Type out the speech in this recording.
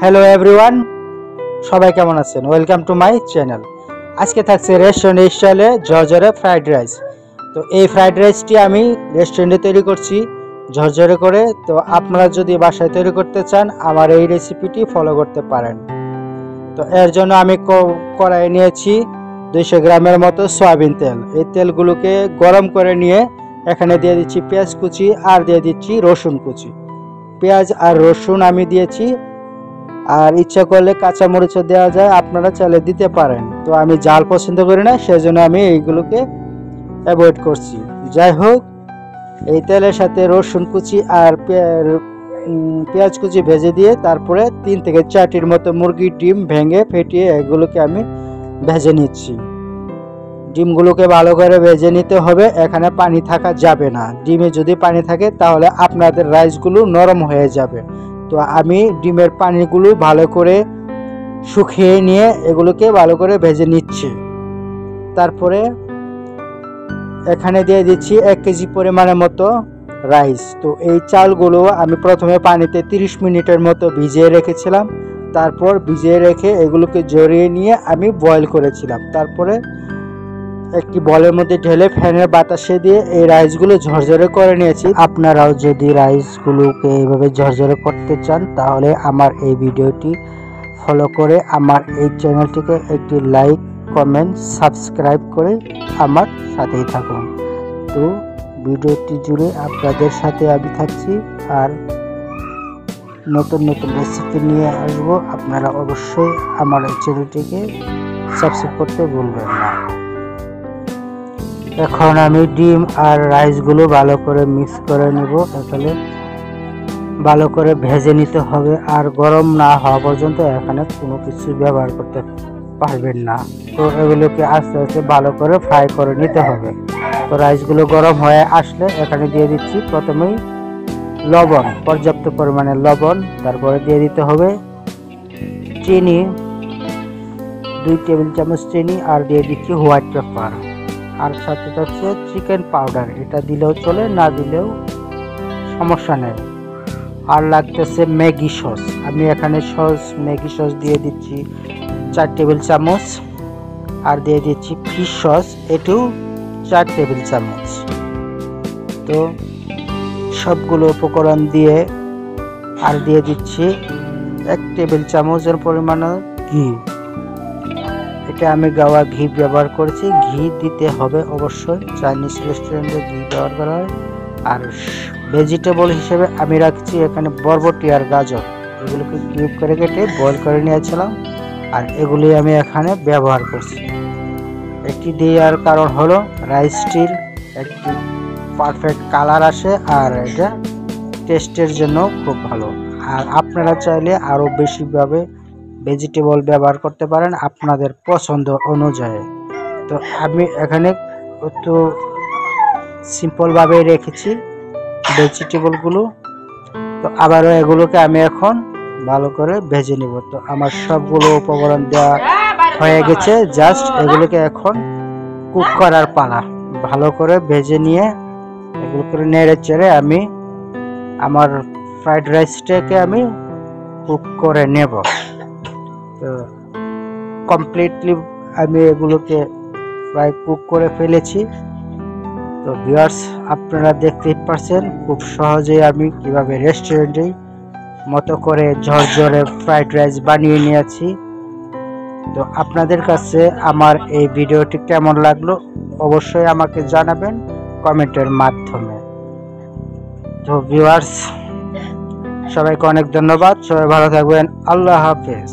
Hello everyone, সবাই কেমন আছেন? Welcome to my channel. আজকে থাকছে রেস্টুরেন্ট স্টাইলে ঝরঝরে ফ্রাইড রাইস। তো এই ফ্রাইড রাইসটি আমি রেস্টুরেন্টে তৈরি করছি ঝরঝরে করে। তো আপনারা যদি বাসায় তৈরি করতে চান আমার এই রেসিপিটি ফলো করতে পারেন। তো এর জন্য আমি কড়াই নিয়েছি 200 গ্রামের মতো সয়াবিন তেল। এই তেলগুলোকে গরম করে নিয়ে এখানে দিয়ে দিচ্ছি পেঁয়াজ কুচি আর দিয়ে দিচ্ছি রসুন কুচি। পেঁয়াজ আর রসুন আমি দিয়েছি, আর ইচ্ছা করলে কাঁচামরিচও দেওয়া যায়, আপনারা চাইলে দিতে পারেন। তো আমি ঝাল পছন্দ করি না, সেজন্য আমি এইগুলোকে অ্যাভয়েড করছি। যাই হোক, এই তেলের সাথে রসুন কুচি আর পেঁয়াজ কুচি ভেজে দিয়ে তারপরে 3 থেকে 4টির মতো মুরগির ডিম ভেঙে ফেটিয়ে এগুলোকে আমি ভেজে নিচ্ছি। ডিমগুলোকে ভালো করে ভেজে নিতে হবে, এখানে পানি থাকা যাবে না। ডিমে যদি পানি থাকে তাহলে আপনাদের রাইসগুলো নরম হয়ে যাবে। তো আমি ডিমের পানিগুলো ভালো করে শুকিয়ে নিয়ে এগুলোকে ভালো করে ভেজে নিচ্ছি। তারপরে এখানে দিয়ে দিচ্ছি 1 কেজি পরিমাণের মতো রাইস। তো এই চালগুলো আমি প্রথমে পানিতে 30 মিনিটের মতো ভিজিয়ে রেখেছিলাম। তারপর ভিজিয়ে রেখে এগুলোকে জড়িয়ে নিয়ে আমি বয়েল করেছিলাম। তারপরে একটি বলের মধ্যে ঢেলে ফ্যানের বাতাসে দিয়ে এই রাইসগুলো ঝরঝরে করে নিয়েছি। আপনারাও যদি রাইসগুলোকে এইভাবে ঝরঝরে করতে চান তাহলে আমার এই ভিডিওটি ফলো করে আমার এই চ্যানেলটিকে একটি লাইক, কমেন্ট, সাবস্ক্রাইব করে আমার সাথেই থাকুন। তো ভিডিওটি জুড়ে আপনাদের সাথে আমি থাকছি, আর নতুন নতুন রেসিপি নিয়ে আসবো। আপনারা অবশ্যই আমার এই চ্যানেলটিকে সাবস্ক্রাইব করতে ভুলবেন না। এখন আমি ডিম আর রাইসগুলো ভালো করে মিক্স করে নিব। এখানে ভালো করে ভেজে নিতে হবে, আর গরম না হওয়া পর্যন্ত এখানে কোনো কিছু ব্যবহার করতে পারবেন না। তো এগুলোকে আস্তে আস্তে ভালো করে ফ্রাই করে নিতে হবে। তো রাইসগুলো গরম হয়ে আসলে এখানে দিয়ে দিচ্ছি প্রথমেই লবণ, পর্যাপ্ত পরিমাণে লবণ। তারপরে দিয়ে দিতে হবে চিনি, 2 টেবিল চামচ চিনি, আর দিয়ে দিচ্ছি হোয়াইট পেপার, আর সাথে হচ্ছে চিকেন পাউডার। এটা দিলেও চলে, না দিলেও সমস্যা নেই। আর লাগতেছে ম্যাগি সস। আমি এখানে ম্যাগি সস দিয়ে দিচ্ছি 4 টেবিল চামচ, আর দিয়ে দিচ্ছি ফিশ সস, এটাও 4 টেবিল চামচ। তো সবগুলো উপকরণ দিয়ে আর দিয়ে দিচ্ছি 1 টেবিল চামচের পরিমাণে ঘি। এটা আমি গাওয়া ঘি ব্যবহার করেছি। ঘি দিতে হবে অবশ্যই, চাইনিজ রেস্টুরেন্টে ঘি ব্যবহার করা হয়। আর ভেজিটেবল হিসেবে আমি রাখছি এখানে বরবটি আর গাজর। এগুলোকে কিউব করে কেটে বয়েল করে নিয়েছিলাম, আর এগুলি আমি এখানে ব্যবহার করছি। এটি দেওয়ার কারণ হলো রাইসটির একটি পারফেক্ট কালার আসে, আর এটা টেস্টের জন্য খুব ভালো। আর আপনারা চাইলে আরও বেশিভাবে ভেজিটেবল ব্যবহার করতে পারেন আপনাদের পছন্দ অনুযায়ী। তো আমি এখানে একটু সিম্পলভাবে রেখেছি ভেজিটেবলগুলো। তো আবারও এগুলোকে আমি এখন ভালো করে ভেজে নেব। তো আমার সবগুলো উপকরণ দেওয়া হয়ে গেছে, জাস্ট এগুলোকে এখন কুক করার পালা। ভালো করে ভেজে নিয়ে এগুলোকে নেড়ে চেড়ে আমি আমার ফ্রাইড রাইসটাকে আমি কুক করে নেব। তো কমপ্লিটলি আমি এগুলোকে প্রায় কুক করে ফেলেছি। তো ভিউয়ার্স, আপনারা দেখতেই পাচ্ছেন খুব সহজেই আমি কিভাবে রেস্টুরেন্টের মতো করে ঝরঝরে ফ্রাইড রাইস বানিয়ে নিয়েছি। তো আপনাদের কাছে আমার এই ভিডিওটি কেমন লাগলো অবশ্যই আমাকে জানাবেন কমেন্টের মাধ্যমে। তো ভিউয়ার্স, সবাইকে অনেক ধন্যবাদ। সবাই ভালো থাকবেন। আল্লাহ হাফেজ।